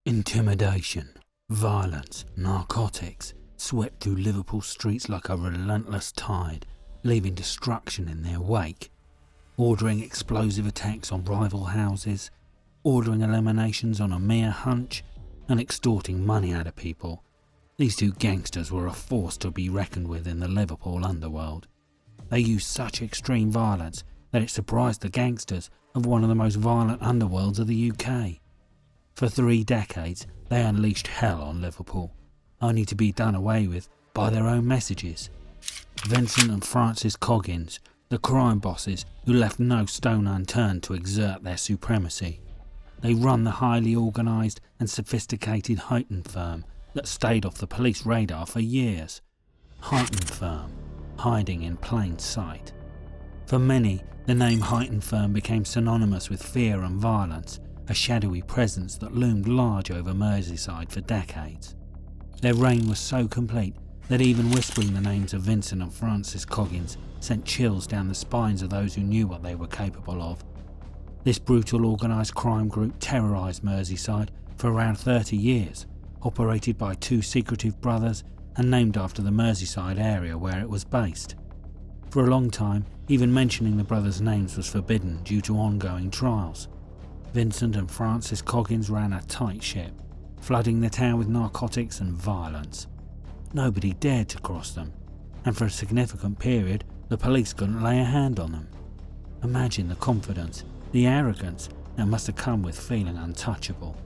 Intimidation, violence, narcotics swept through Liverpool streets like a relentless tide, leaving destruction in their wake. Ordering explosive attacks on rival houses, ordering eliminations on a mere hunch, and extorting money out of people. These two gangsters were a force to be reckoned with in the Liverpool underworld. They used such extreme violence that it surprised the gangsters of one of the most violent underworlds of the UK. For 3 decades, they unleashed hell on Liverpool, only to be done away with by their own messages. Vincent and Francis Coggins, the crime bosses who left no stone unturned to exert their supremacy. They run the highly organised and sophisticated Huyton Firm that stayed off the police radar for years. Huyton Firm, hiding in plain sight. For many, the name Huyton Firm became synonymous with fear and violence, a shadowy presence that loomed large over Merseyside for decades. Their reign was so complete that even whispering the names of Vincent and Francis Coggins sent chills down the spines of those who knew what they were capable of. This brutal organised crime group terrorised Merseyside for around 30 years, operated by 2 secretive brothers and named after the Merseyside area where it was based. For a long time, even mentioning the brothers' names was forbidden due to ongoing trials. Vincent and Francis Coggins ran a tight ship, flooding the town with narcotics and violence. Nobody dared to cross them, and for a significant period, the police couldn't lay a hand on them. Imagine the confidence, the arrogance that must have come with feeling untouchable.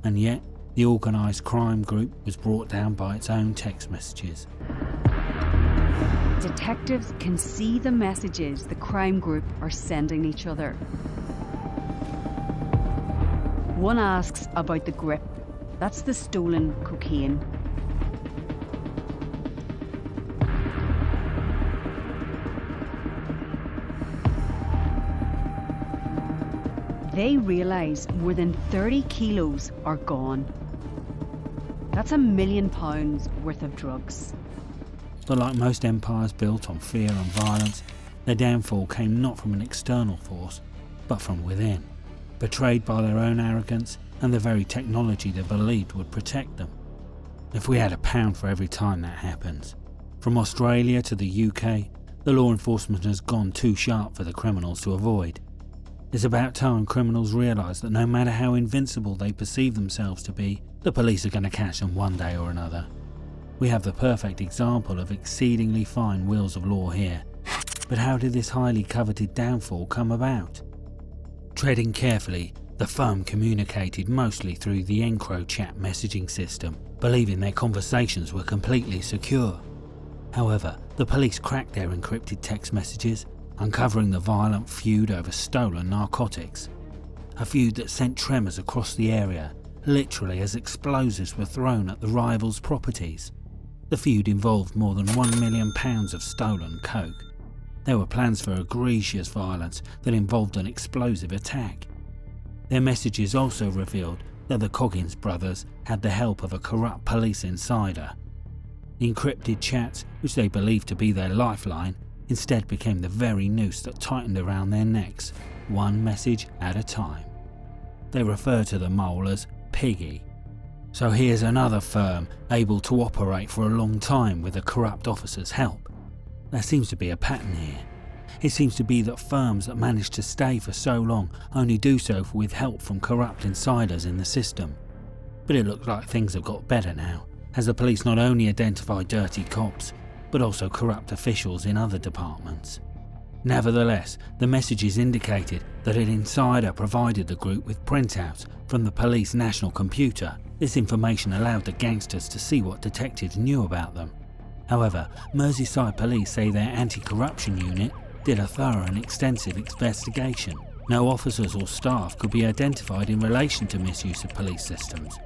And yet, the organised crime group was brought down by its own text messages. Detectives can see the messages the crime group are sending each other. One asks about the grip. That's the stolen cocaine. They realise more than 30 kilos are gone. That's £1 million worth of drugs. But like most empires built on fear and violence, their downfall came not from an external force, but from within, betrayed by their own arrogance and the very technology they believed would protect them. If we had a pound for every time that happens. From Australia to the UK, the law enforcement has gone too sharp for the criminals to avoid. It's about time criminals realise that no matter how invincible they perceive themselves to be, the police are going to catch them one day or another. We have the perfect example of exceedingly fine wheels of law here. But how did this highly coveted downfall come about? Treading carefully, the firm communicated mostly through the chat messaging system, believing their conversations were completely secure. However, the police cracked their encrypted text messages, uncovering the violent feud over stolen narcotics. A feud that sent tremors across the area, literally as explosives were thrown at the rivals' properties. The feud involved more than £1 million of stolen coke. There were plans for egregious violence that involved an explosive attack. Their messages also revealed that the Coggins brothers had the help of a corrupt police insider. The encrypted chats, which they believed to be their lifeline, instead became the very noose that tightened around their necks, one message at a time. They refer to the mole as Piggy. So here's another firm able to operate for a long time with a corrupt officer's help. There seems to be a pattern here. It seems to be that firms that manage to stay for so long only do so with help from corrupt insiders in the system. But it looks like things have got better now, as the police not only identify dirty cops, but also corrupt officials in other departments. Nevertheless, the messages indicated that an insider provided the group with printouts from the police national computer. This information allowed the gangsters to see what detectives knew about them. However, Merseyside police say their anti-corruption unit did a thorough and extensive investigation. No officers or staff could be identified in relation to misuse of police systems.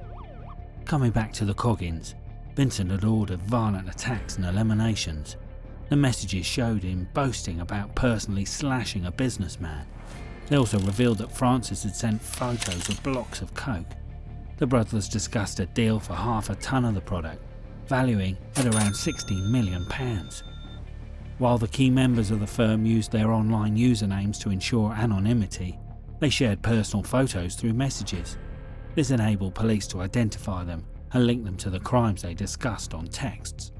Coming back to the Coggins, Vincent had ordered violent attacks and eliminations. The messages showed him boasting about personally slashing a businessman. They also revealed that Francis had sent photos of blocks of coke. The brothers discussed a deal for half a ton of the product, valuing at around £16 million. While the key members of the firm used their online usernames to ensure anonymity, they shared personal photos through messages. This enabled police to identify them and link them to the crimes they discussed on texts.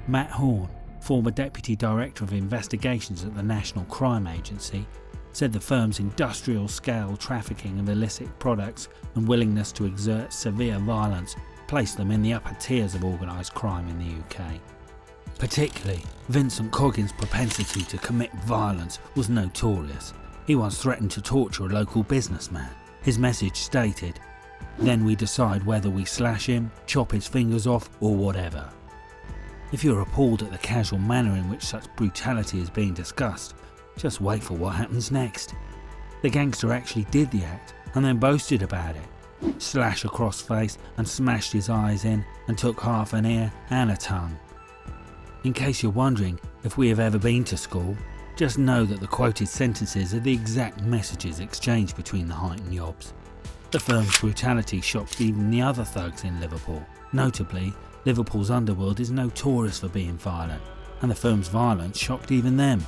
Matt Horn, former Deputy Director of Investigations at the National Crime Agency, said the firm's industrial-scale trafficking of illicit products and willingness to exert severe violence placed them in the upper tiers of organised crime in the UK. Particularly, Vincent Coggins' propensity to commit violence was notorious. He once threatened to torture a local businessman. His message stated, "Then we decide whether we slash him, chop his fingers off, or whatever." If you're appalled at the casual manner in which such brutality is being discussed, just wait for what happens next. The gangster actually did the act and then boasted about it. Slash across face and smashed his eyes in and took half an ear and a tongue. In case you're wondering if we have ever been to school, just know that the quoted sentences are the exact messages exchanged between the Huyton yobs. The firm's brutality shocked even the other thugs in Liverpool. Notably, Liverpool's Underworld is notorious for being violent, and the firm's violence shocked even them.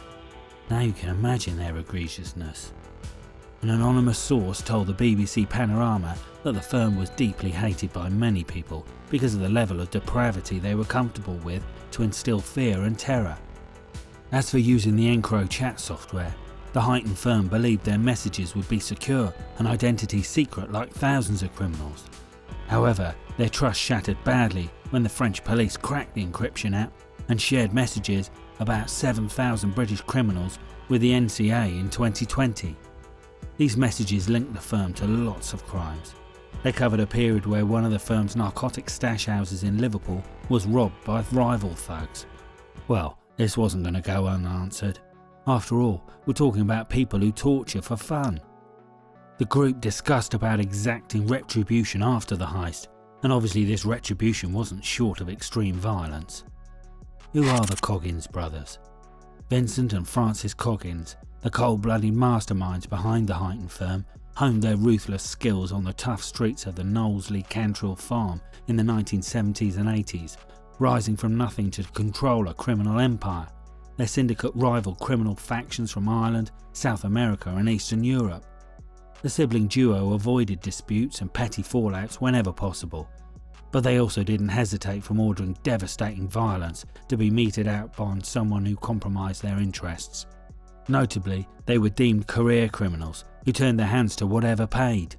Now you can imagine their egregiousness. An anonymous source told the BBC Panorama that the firm was deeply hated by many people because of the level of depravity they were comfortable with to instill fear and terror. As for using the EncroChat software, the Huyton Firm believed their messages would be secure and identity secret like thousands of criminals. However, their trust shattered badly when the French police cracked the encryption app and shared messages about 7,000 British criminals with the NCA in 2020. These messages linked the firm to lots of crimes. They covered a period where one of the firm's narcotics stash houses in Liverpool was robbed by rival thugs. Well, this wasn't going to go unanswered. After all, we're talking about people who torture for fun. The group discussed about exacting retribution after the heist, and obviously this retribution wasn't short of extreme violence. Who are the Coggins brothers? Vincent and Francis Coggins, the cold-blooded masterminds behind the Huyton Firm, honed their ruthless skills on the tough streets of the Knowsley Cantrell farm in the 1970s and 80s, rising from nothing to control a criminal empire. Their syndicate rivaled criminal factions from Ireland, South America and Eastern Europe. The sibling duo avoided disputes and petty fallouts whenever possible, but they also didn't hesitate from ordering devastating violence to be meted out on someone who compromised their interests. Notably, they were deemed career criminals who turned their hands to whatever paid.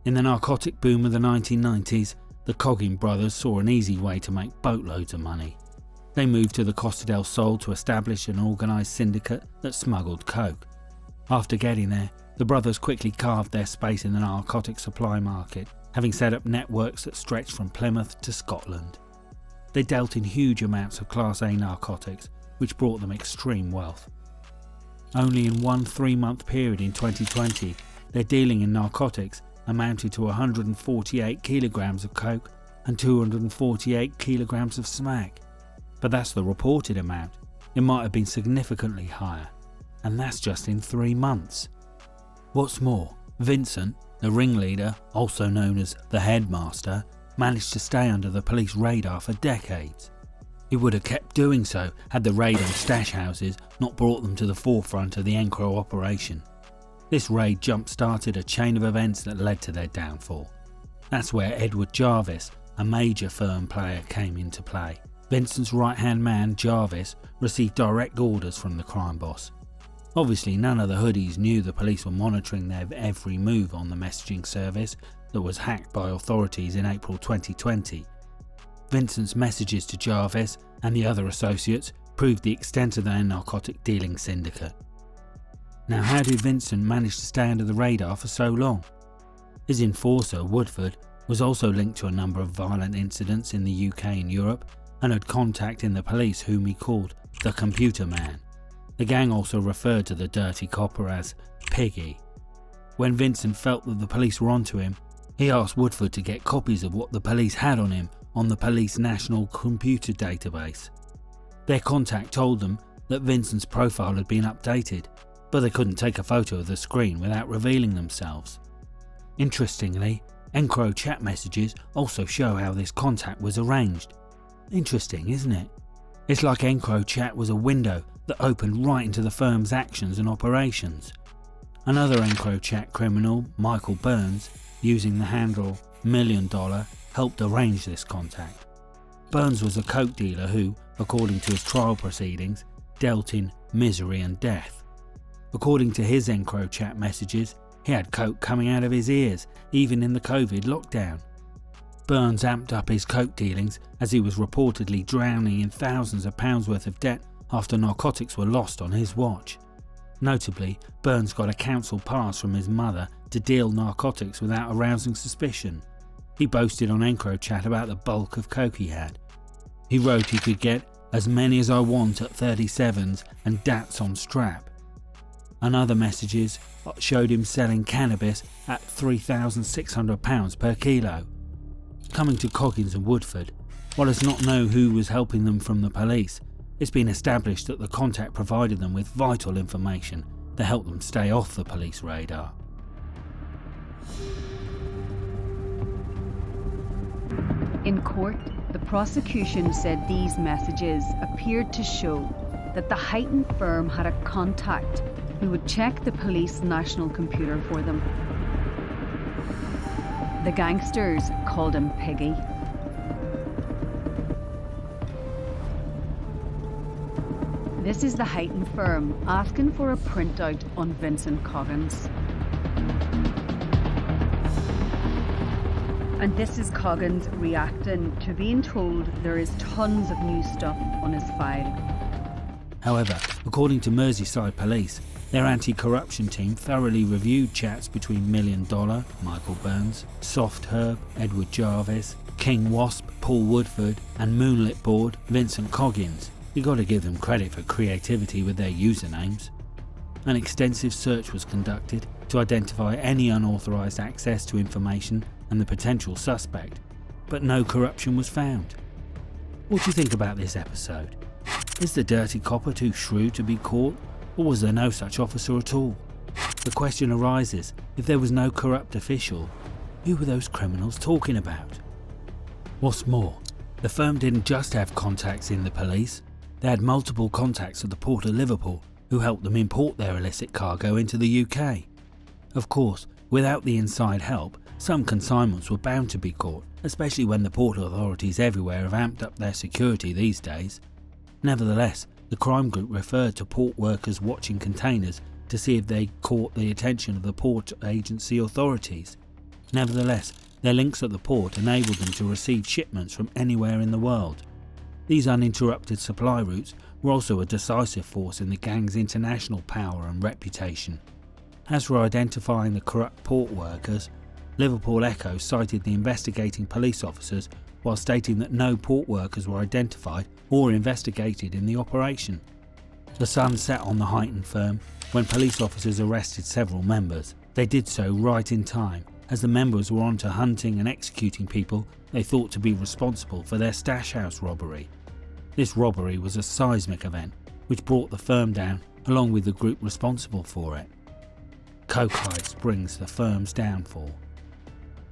In the narcotic boom of the 1990s, the Coggins brothers saw an easy way to make boatloads of money. They moved to the Costa del Sol to establish an organised syndicate that smuggled coke. After getting there, the brothers quickly carved their space in the narcotic supply market, having set up networks that stretched from Plymouth to Scotland. They dealt in huge amounts of Class A narcotics, which brought them extreme wealth. Only in one 3-month period in 2020, their dealing in narcotics amounted to 148 kilograms of coke and 248 kilograms of smack. But that's the reported amount. It might have been significantly higher, and that's just in 3 months. What's more, Vincent, the ringleader, also known as the headmaster, managed to stay under the police radar for decades. He would have kept doing so had the raid on stash houses not brought them to the forefront of the Encro operation. This raid jump-started a chain of events that led to their downfall. That's where Edward Jarvis, a major firm player, came into play. Vincent's right-hand man, Jarvis, received direct orders from the crime boss. Obviously, none of the hoodies knew the police were monitoring their every move on the messaging service that was hacked by authorities in April 2020. Vincent's messages to Jarvis and the other associates proved the extent of their narcotic dealing syndicate. Now, how did Vincent manage to stay under the radar for so long? His enforcer, Woodford, was also linked to a number of violent incidents in the UK and Europe and had contact in the police whom he called the Computer Man. The gang also referred to the dirty copper as Piggy. When Vincent felt that the police were onto him, he asked Woodford to get copies of what the police had on him on the police national computer database. Their contact told them that Vincent's profile had been updated, but they couldn't take a photo of the screen without revealing themselves. Interestingly, Encro chat messages also show how this contact was arranged. Interesting, isn't it? It's like Encro chat was a window that opened right into the firm's actions and operations. Another Encro chat criminal, Michael Burns, using the handle $1 million, helped arrange this contact. Burns was a coke dealer who, according to his trial proceedings, dealt in misery and death. According to his EncroChat messages, he had coke coming out of his ears, even in the COVID lockdown. Burns amped up his coke dealings as he was reportedly drowning in thousands of pounds worth of debt after narcotics were lost on his watch. Notably, Burns got a council pass from his mother to deal narcotics without arousing suspicion. He boasted on EncroChat about the bulk of coke he had. He wrote he could get as many as I want at 37s and dats on strap. And other messages showed him selling cannabis at £3,600 per kilo. Coming to Coggins and Woodford, while it's not known who was helping them from the police, it's been established that the contact provided them with vital information that helped them stay off the police radar. In court, the prosecution said these messages appeared to show that the Huyton Firm had a contact who would check the police national computer for them. The gangsters called him Piggy. This is the Huyton Firm asking for a printout on Vincent Coggins. And this is Coggins reacting to being told there is tons of new stuff on his file. However, according to Merseyside Police, their anti-corruption team thoroughly reviewed chats between $1 Million, Michael Burns, Soft Herb, Edward Jarvis, King Wasp, Paul Woodford, and Moonlit Board, Vincent Coggins. You got to give them credit for creativity with their usernames. An extensive search was conducted to identify any unauthorised access to information and the potential suspect, but no corruption was found. What do you think about this episode? Is the dirty copper too shrewd to be caught, or was there no such officer at all? The question arises, if there was no corrupt official, who were those criminals talking about? What's more, the firm didn't just have contacts in the police, they had multiple contacts at the port of Liverpool who helped them import their illicit cargo into the UK. Of course, without the inside help, some consignments were bound to be caught, especially when the port authorities everywhere have amped up their security these days. Nevertheless, the crime group referred to port workers watching containers to see if they caught the attention of the port agency authorities. Nevertheless, their links at the port enabled them to receive shipments from anywhere in the world. These uninterrupted supply routes were also a decisive force in the gang's international power and reputation. As for identifying the corrupt port workers, Liverpool Echo cited the investigating police officers while stating that no port workers were identified or investigated in the operation. The sun set on the Huyton Firm when police officers arrested several members. They did so right in time, as the members were on to hunting and executing people they thought to be responsible for their stash house robbery. This robbery was a seismic event which brought the firm down along with the group responsible for it. Coke heist brings the firm's downfall.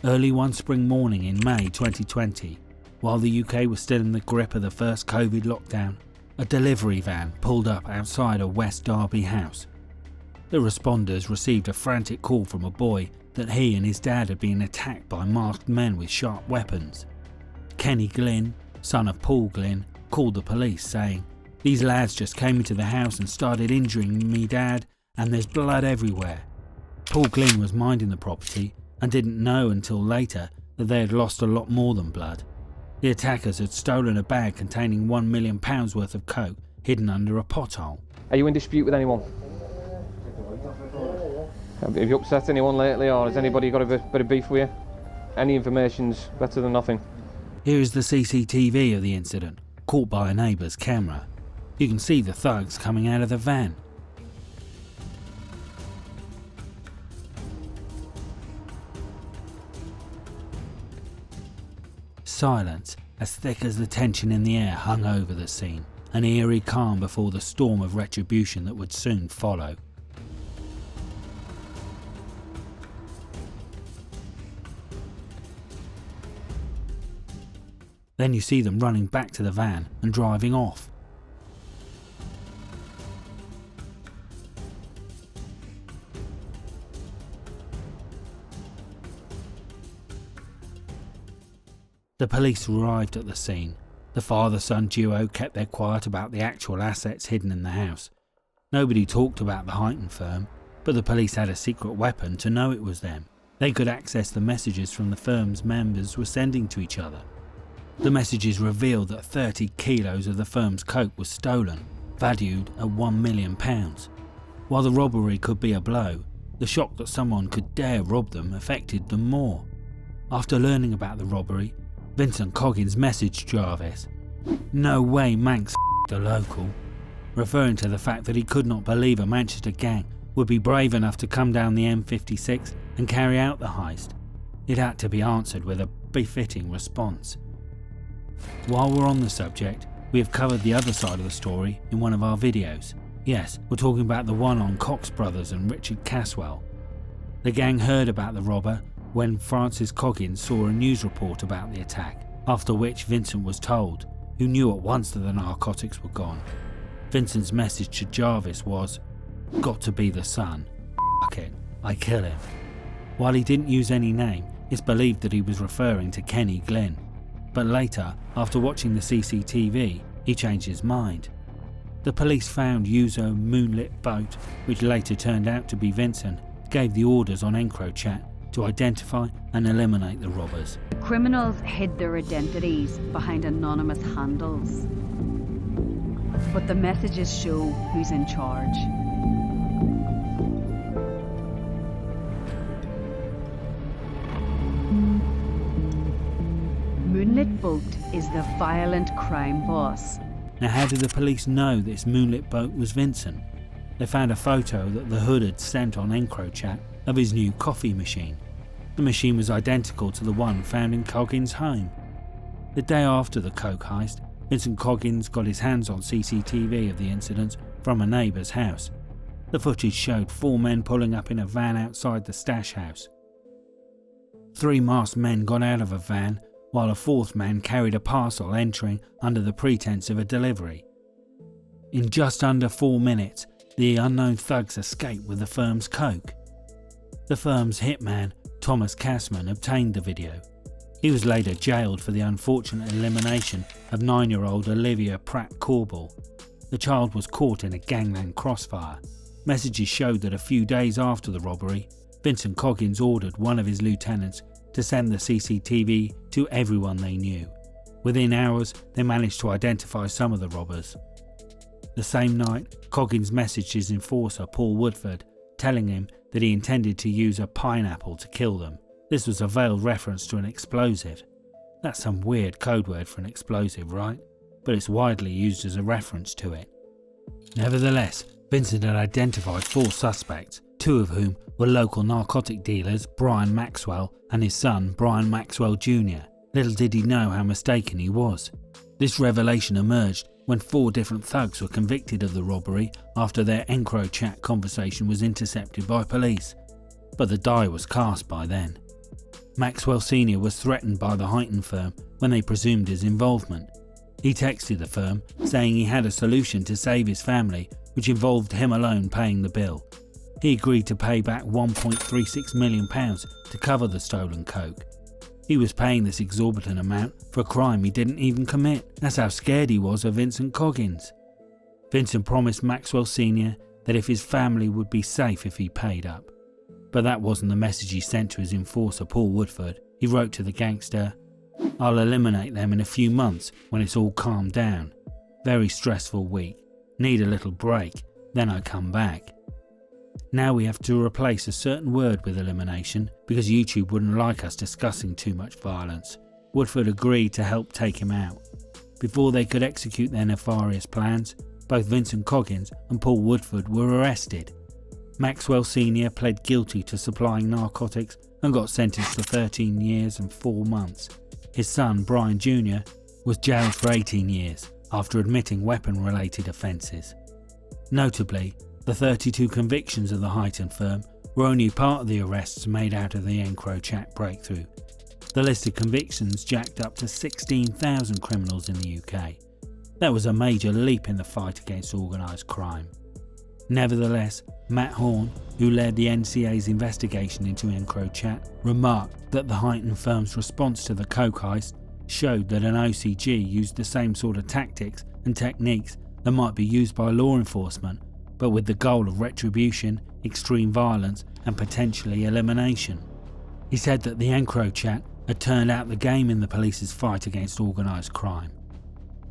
Early one spring morning in May 2020, while the UK was still in the grip of the first COVID lockdown, a delivery van pulled up outside a West Derby house. The responders received a frantic call from a boy that he and his dad had been attacked by masked men with sharp weapons. Kenny Glynn, son of Paul Glynn, called the police saying, "These lads just came into the house and started injuring me dad, and there's blood everywhere." Paul Glynn was minding the property and didn't know until later that they had lost a lot more than blood. The attackers had stolen a bag containing £1 million worth of coke hidden under a pothole. Are you in dispute with anyone? Have you upset anyone lately, or has anybody got a bit of beef with you? Any information's better than nothing. Here is the CCTV of the incident, caught by a neighbour's camera. You can see the thugs coming out of the van. Silence, as thick as the tension in the air, hung over the scene, an eerie calm before the storm of retribution that would soon follow. Then you see them running back to the van and driving off. The police arrived at the scene. The father-son duo kept their quiet about the actual assets hidden in the house. Nobody talked about the Huyton Firm, but the police had a secret weapon to know it was them. They could access the messages from the firm's members were sending to each other. The messages revealed that 30 kilos of the firm's coke was stolen, valued at £1 million. While the robbery could be a blow, the shock that someone could dare rob them affected them more. After learning about the robbery, Vincent Coggins messaged Jarvis, "No way Manx f***ed a local," referring to the fact that he could not believe a Manchester gang would be brave enough to come down the M56 and carry out the heist. It had to be answered with a befitting response. While we're on the subject, we have covered the other side of the story in one of our videos. Yes, we're talking about the one on Cox Brothers and Richard Caswell. The gang heard about the robber when Francis Coggins saw a news report about the attack, after which Vincent was told, who knew at once that the narcotics were gone. Vincent's message to Jarvis was, "Got to be the son. F*** it, I kill him." While he didn't use any name, it's believed that he was referring to Kenny Glynn. But later, after watching the CCTV, he changed his mind. The police found Yuzo Moonlit Boat, which later turned out to be Vincent, gave the orders on EncroChat to identify and eliminate the robbers. The criminals hid their identities behind anonymous handles. But the messages show who's in charge. Moonlit Boat is the violent crime boss. Now, how did the police know this Moonlit Boat was Vincent? They found a photo that the hood had sent on EncroChat of his new coffee machine. The machine was identical to the one found in Coggins' home. The day after the coke heist, Vincent Coggins got his hands on CCTV of the incident from a neighbour's house. The footage showed 4 men pulling up in a van outside the stash house. 3 masked men got out of a van, while a 4th man carried a parcel entering under the pretense of a delivery. In just under 4 minutes, the unknown thugs escaped with the firm's coke. The firm's hitman, Thomas Cassman, obtained the video. He was later jailed for the unfortunate elimination of 9-year-old Olivia Pratt-Corbell. The child was caught in a gangland crossfire. Messages showed that a few days after the robbery, Vincent Coggins ordered one of his lieutenants to send the CCTV to everyone they knew. Within hours, they managed to identify some of the robbers. The same night, Coggins messaged his enforcer, Paul Woodford, telling him that he intended to use a pineapple to kill them. This was a veiled reference to an explosive. That's some weird code word for an explosive, right? But it's widely used as a reference to it. Nevertheless, Vincent had identified 4 suspects, 2 of whom were local narcotic dealers Brian Maxwell and his son Brian Maxwell Jr. Little did he know how mistaken he was. This revelation emerged when 4 different thugs were convicted of the robbery after their EncroChat conversation was intercepted by police. But the die was cast by then. Maxwell Sr. was threatened by the Huyton Firm when they presumed his involvement. He texted the firm saying he had a solution to save his family, which involved him alone paying the bill. He agreed to pay back £1.36 million to cover the stolen coke. He was paying this exorbitant amount for a crime he didn't even commit. That's how scared he was of Vincent Coggins. Vincent promised Maxwell Sr. that if his family would be safe if he paid up. But that wasn't the message he sent to his enforcer Paul Woodford. He wrote to the gangster, "I'll eliminate them in a few months when it's all calmed down. Very stressful week. Need a little break. Then I come back." Now we have to replace a certain word with elimination because YouTube wouldn't like us discussing too much violence. Woodford agreed to help take him out. Before they could execute their nefarious plans, both Vincent Coggins and Paul Woodford were arrested. Maxwell Sr. pled guilty to supplying narcotics and got sentenced to 13 years and 4 months. His son, Brian Jr., was jailed for 18 years after admitting weapon-related offences. Notably, the 32 convictions of the Huyton Firm were only part of the arrests made out of the EncroChat breakthrough. The list of convictions jacked up to 16,000 criminals in the UK. That was a major leap in the fight against organised crime. Nevertheless, Matt Horn, who led the NCA's investigation into EncroChat, remarked that the Huyton Firm's response to the coke heist showed that an OCG used the same sort of tactics and techniques that might be used by law enforcement, but with the goal of retribution, extreme violence and potentially elimination. He said that the EncroChat had turned out the game in the police's fight against organised crime.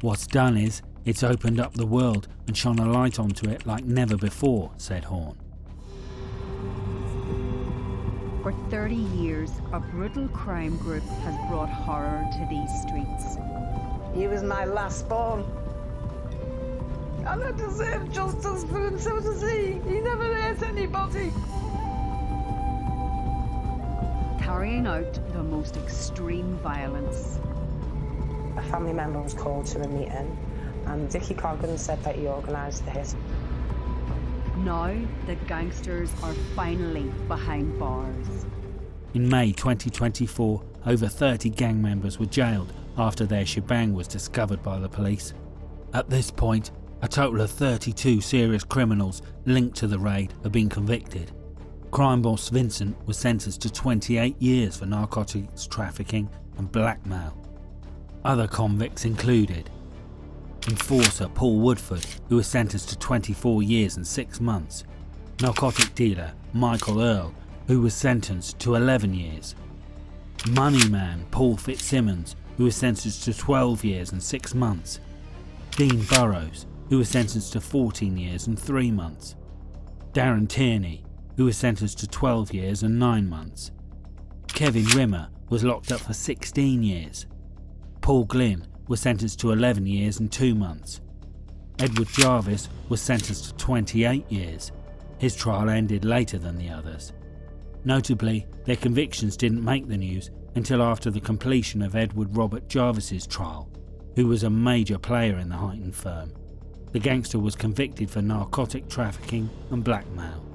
What's done is, it's opened up the world and shone a light onto it like never before, said Horn. For 30 years, a brutal crime group has brought horror to these streets. He was my last born. And I deserve justice for him, so does he. He never hurt anybody. Carrying out the most extreme violence. A family member was called to a meeting and Dickie Coggins said that he organised the hit. Now the gangsters are finally behind bars. In May 2024, over 30 gang members were jailed after their shebang was discovered by the police. At this point, a total of 32 serious criminals linked to the raid have been convicted. Crime boss Vincent was sentenced to 28 years for narcotics trafficking and blackmail. Other convicts included enforcer Paul Woodford, who was sentenced to 24 years and 6 months, narcotic dealer Michael Earl, who was sentenced to 11 years, money man Paul Fitzsimmons, who was sentenced to 12 years and 6 months, Dean Burrows, who was sentenced to 14 years and 3 months, Darren Tierney, who was sentenced to 12 years and 9 months, Kevin Rimmer was locked up for 16 years, Paul Glynn was sentenced to 11 years and 2 months. Edward Jarvis was sentenced to 28 years. His trial ended later than the others. Notably, their convictions didn't make the news until after the completion of Edward Robert Jarvis's trial, who was a major player in the Huyton Firm. The gangster was convicted for narcotic trafficking and blackmail.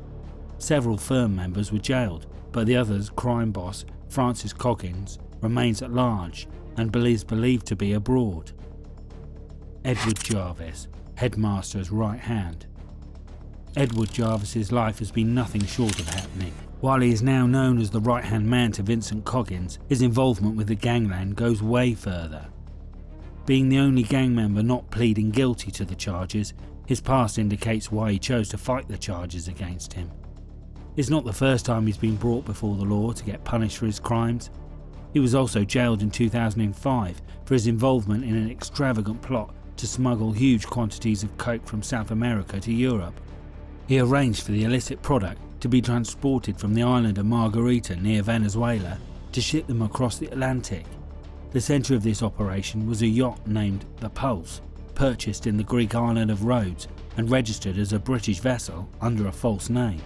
Several firm members were jailed, but the other's crime boss, Francis Coggins, remains at large and is believed to be abroad. Edward Jarvis, headmaster's right hand. Edward Jarvis's life has been nothing short of happening. While he is now known as the right-hand man to Vincent Coggins, his involvement with the gangland goes way further. Being the only gang member not pleading guilty to the charges, his past indicates why he chose to fight the charges against him. It's not the first time he's been brought before the law to get punished for his crimes. He was also jailed in 2005 for his involvement in an extravagant plot to smuggle huge quantities of coke from South America to Europe. He arranged for the illicit product to be transported from the island of Margarita near Venezuela to ship them across the Atlantic. The centre of this operation was a yacht named the Pulse, purchased in the Greek island of Rhodes and registered as a British vessel under a false name.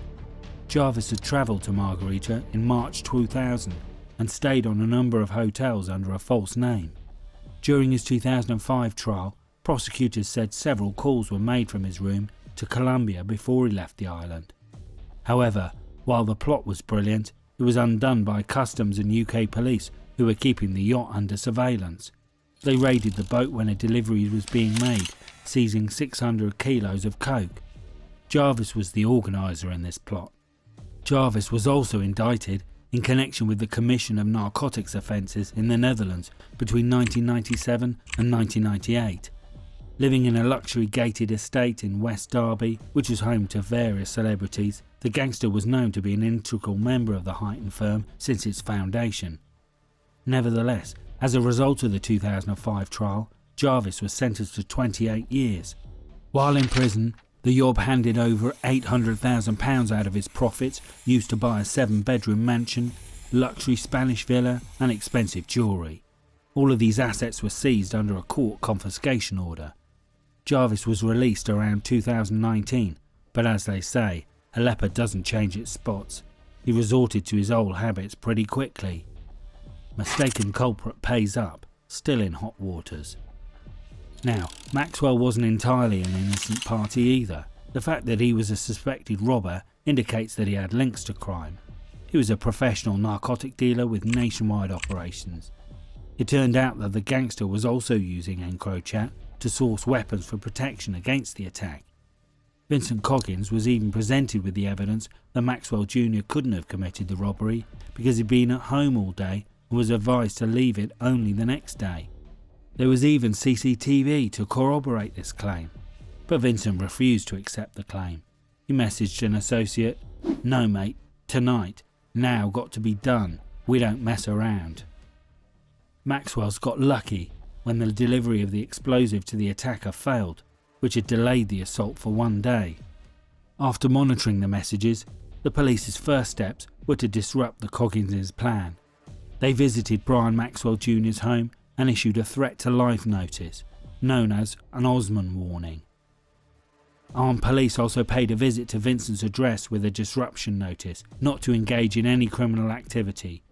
Jarvis had travelled to Margarita in March 2000 and stayed on a number of hotels under a false name. During his 2005 trial, prosecutors said several calls were made from his room to Colombia before he left the island. However, while the plot was brilliant, it was undone by customs and UK police who were keeping the yacht under surveillance. They raided the boat when a delivery was being made, seizing 600 kilos of coke. Jarvis was the organiser in this plot. Jarvis was also indicted in connection with the commission of narcotics offences in the Netherlands between 1997 and 1998. Living in a luxury gated estate in West Derby, which was home to various celebrities, the gangster was known to be an integral member of the Huyton Firm since its foundation. Nevertheless, as a result of the 2005 trial, Jarvis was sentenced to 28 years. While in prison, the yob handed over £800,000 out of his profits used to buy a 7-bedroom mansion, luxury Spanish villa and expensive jewellery. All of these assets were seized under a court confiscation order. Jarvis was released around 2019, but as they say, a leopard doesn't change its spots. He resorted to his old habits pretty quickly. Mistaken culprit pays up, still in hot waters. Now, Maxwell wasn't entirely an innocent party either. The fact that he was a suspected robber indicates that he had links to crime. He was a professional narcotic dealer with nationwide operations. It turned out that the gangster was also using EncroChat to source weapons for protection against the attack. Vincent Coggins was even presented with the evidence that Maxwell Jr. couldn't have committed the robbery because he'd been at home all day and was advised to leave it only the next day. There was even CCTV to corroborate this claim, but Vincent refused to accept the claim. He messaged an associate, "No mate, tonight, now got to be done, we don't mess around." Maxwell's got lucky when the delivery of the explosive to the attacker failed, which had delayed the assault for 1 day. After monitoring the messages, the police's first steps were to disrupt the Coggins' plan. They visited Brian Maxwell Jr.'s home and issued a threat to life notice, known as an Osman warning. Armed police also paid a visit to Vincent's address with a disruption notice not to engage in any criminal activity.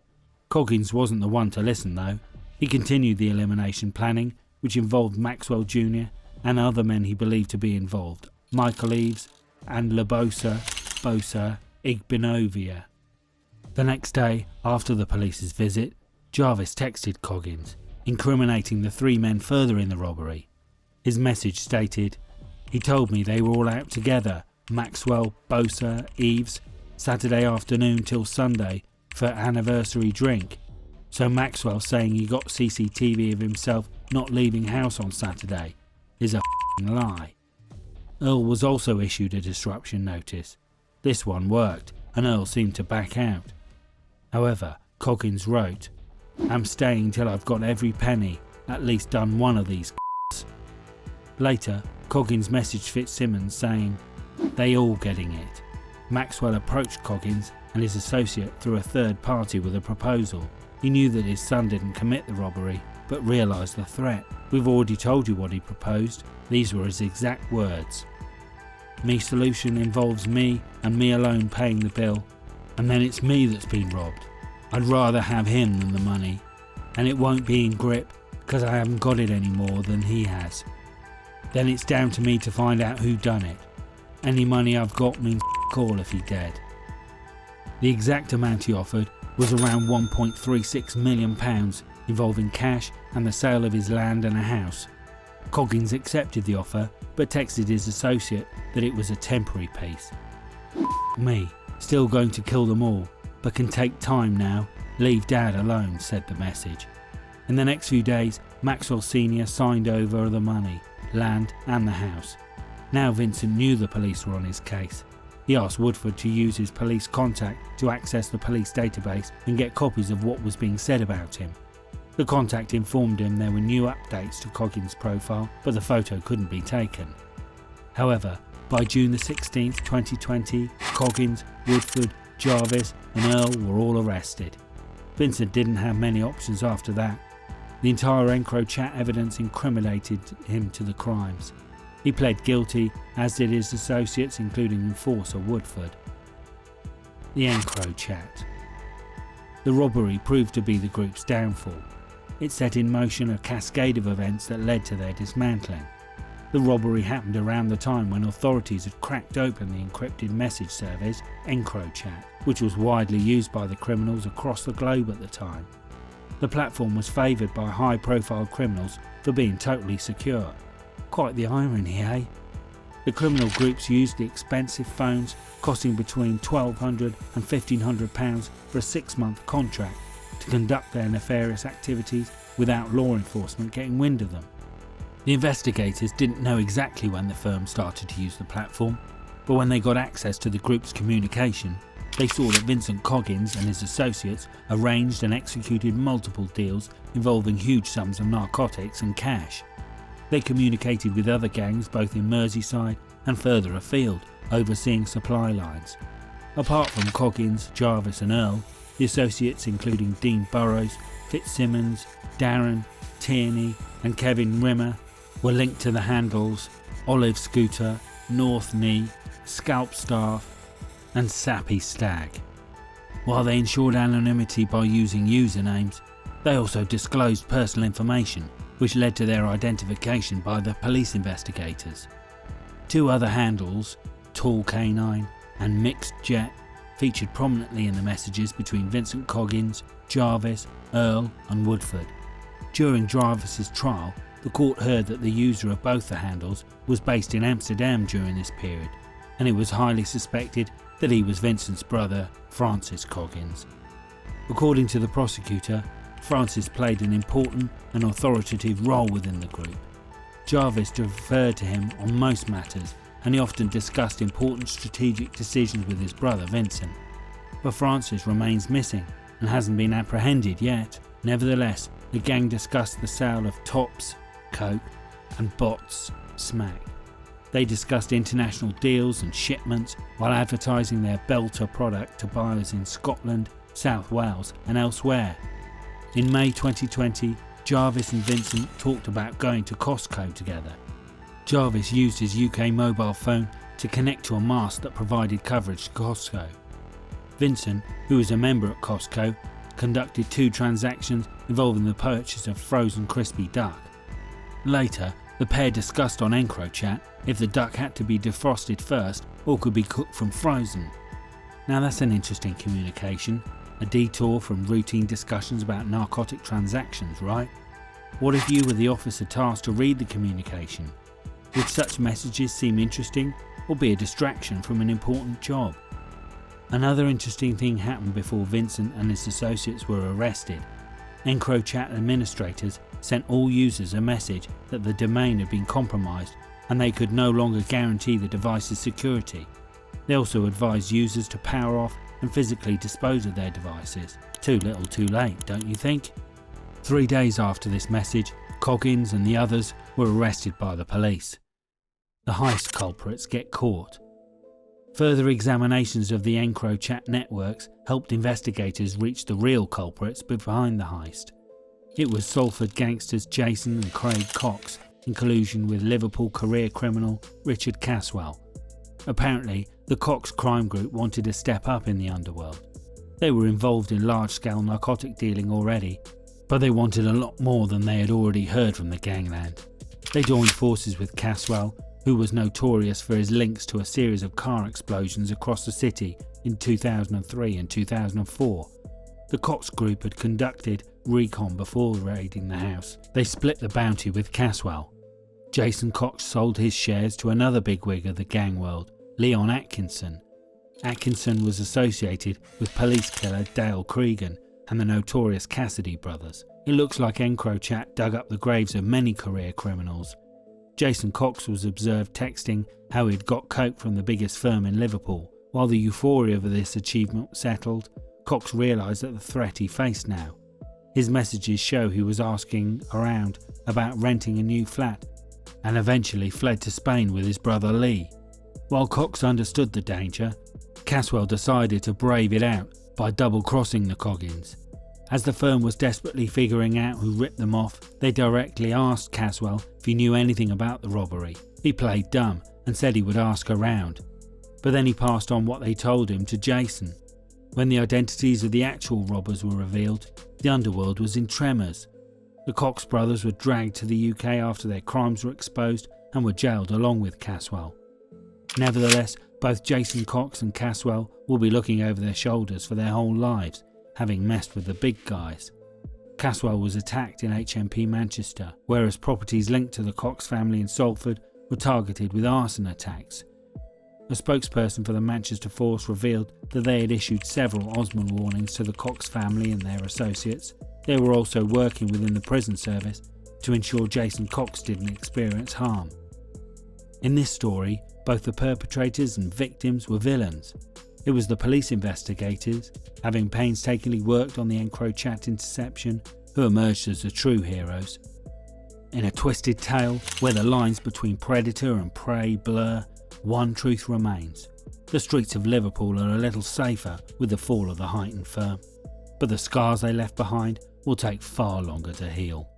Coggins wasn't the one to listen though. He continued the elimination planning, which involved Maxwell Jr. and other men he believed to be involved, Michael Eaves and Bosa Igbenovia. The next day, after the police's visit, Jarvis texted Coggins, incriminating the 3 men further in the robbery. His message stated, "He told me they were all out together, Maxwell, Bosa, Eaves, Saturday afternoon till Sunday for anniversary drink. So Maxwell saying he got CCTV of himself not leaving house on Saturday is a f***ing lie." Earl was also issued a disruption notice. This one worked, and Earl seemed to back out. However, Coggins wrote, "I'm staying till I've got every penny, at least done one of these c***s." Later, Coggins messaged Fitzsimmons saying, "They all getting it." Maxwell approached Coggins and his associate through a third party with a proposal. He knew that his son didn't commit the robbery, but realised the threat. "We've already told you what he proposed." These were his exact words. "Me solution involves me and me alone paying the bill, and then it's me that's been robbed. I'd rather have him than the money, and it won't be in grip because I haven't got it any more than he has. Then it's down to me to find out who done it. Any money I've got means all if he dead." The exact amount he offered was around £1.36 million, involving cash and the sale of his land and a house. Coggins accepted the offer, but texted his associate that it was a temporary piece. "Me, still going to kill them all, but can take time now, leave Dad alone," said the message. In the next few days, Maxwell Sr. signed over the money, land and the house. Now Vincent knew the police were on his case. He asked Woodford to use his police contact to access the police database and get copies of what was being said about him. The contact informed him there were new updates to Coggins' profile, but the photo couldn't be taken. However, by June the 16th, 2020, Coggins, Woodford, Jarvis and Earl were all arrested. Vincent didn't have many options after that. The entire EncroChat evidence incriminated him to the crimes. He pled guilty, as did his associates, including enforcer Woodford. The EncroChat. The robbery proved to be the group's downfall. It set in motion a cascade of events that led to their dismantling. The robbery happened around the time when authorities had cracked open the encrypted message service EncroChat, which was widely used by the criminals across the globe at the time. The platform was favoured by high-profile criminals for being totally secure. Quite the irony, eh? The criminal groups used the expensive phones costing between £1,200 and £1,500 for a 6-month contract to conduct their nefarious activities without law enforcement getting wind of them. The investigators didn't know exactly when the firm started to use the platform, but when they got access to the group's communication, they saw that Vincent Coggins and his associates arranged and executed multiple deals involving huge sums of narcotics and cash. They communicated with other gangs both in Merseyside and further afield, overseeing supply lines. Apart from Coggins, Jarvis and Earl, the associates including Dean Burrows, Fitzsimmons, Darren, Tierney and Kevin Rimmer were linked to the handles Olive Scooter, North Knee, Scalp Staff and Sappy Stag. While they ensured anonymity by using usernames, they also disclosed personal information, which led to their identification by the police investigators. 2 other handles, Tall Canine and Mixed Jet, featured prominently in the messages between Vincent Coggins, Jarvis, Earl and Woodford. During Jarvis's trial, the court heard that the user of both the handles was based in Amsterdam during this period, and it was highly suspected that he was Vincent's brother, Francis Coggins. According to the prosecutor, Francis played an important and authoritative role within the group. Jarvis deferred to him on most matters, and he often discussed important strategic decisions with his brother Vincent. But Francis remains missing and hasn't been apprehended yet. Nevertheless, the gang discussed the sale of tops, coke, and bots, smack. They discussed international deals and shipments while advertising their belter product to buyers in Scotland, South Wales and elsewhere. In May 2020, Jarvis and Vincent talked about going to Costco together. Jarvis used his UK mobile phone to connect to a mast that provided coverage to Costco. Vincent, who was a member at Costco, conducted 2 transactions involving the purchase of frozen crispy duck. Later, the pair discussed on EncroChat if the duck had to be defrosted first or could be cooked from frozen. Now that's an interesting communication, a detour from routine discussions about narcotic transactions, right? What if you were the officer tasked to read the communication? Would such messages seem interesting or be a distraction from an important job? Another interesting thing happened before Vincent and his associates were arrested. EncroChat administrators sent all users a message that the domain had been compromised and they could no longer guarantee the device's security. They also advised users to power off and physically dispose of their devices. Too little too late, don't you think? 3 days after this message, Coggins and the others were arrested by the police. The heist culprits get caught. Further examinations of the EncroChat networks helped investigators reach the real culprits behind the heist. It was Salford gangsters Jason and Craig Cox in collusion with Liverpool career criminal Richard Caswell. Apparently, the Cox crime group wanted to step up in the underworld. They were involved in large-scale narcotic dealing already, but they wanted a lot more than they had already heard from the gangland. They joined forces with Caswell, who was notorious for his links to a series of car explosions across the city in 2003 and 2004. The Cox group had conducted recon before raiding the house. They split the bounty with Caswell. Jason Cox sold his shares to another bigwig of the gang world, Leon Atkinson. Atkinson was associated with police killer Dale Cregan and the notorious Cassidy brothers. It looks like EncroChat dug up the graves of many career criminals. Jason Cox was observed texting how he'd got coke from the biggest firm in Liverpool. While the euphoria of this achievement settled, Cox realised that the threat he faced now. His messages show he was asking around about renting a new flat and eventually fled to Spain with his brother Lee. While Cox understood the danger, Caswell decided to brave it out by double-crossing the Coggins. As the firm was desperately figuring out who ripped them off, they directly asked Caswell if he knew anything about the robbery. He played dumb and said he would ask around, but then he passed on what they told him to Jason. When the identities of the actual robbers were revealed, the underworld was in tremors. The Cox brothers were dragged to the UK after their crimes were exposed and were jailed along with Caswell. Nevertheless, both Jason Cox and Caswell will be looking over their shoulders for their whole lives, having messed with the big guys. Caswell was attacked in HMP Manchester, whereas properties linked to the Cox family in Salford were targeted with arson attacks. A spokesperson for the Manchester force revealed that they had issued several Osman warnings to the Cox family and their associates. They were also working within the prison service to ensure Jason Cox didn't experience harm. In this story, both the perpetrators and victims were villains. It was the police investigators, having painstakingly worked on the EncroChat interception, who emerged as the true heroes. In a twisted tale where the lines between predator and prey blur, one truth remains. The streets of Liverpool are a little safer with the fall of the Huyton Firm, but the scars they left behind will take far longer to heal.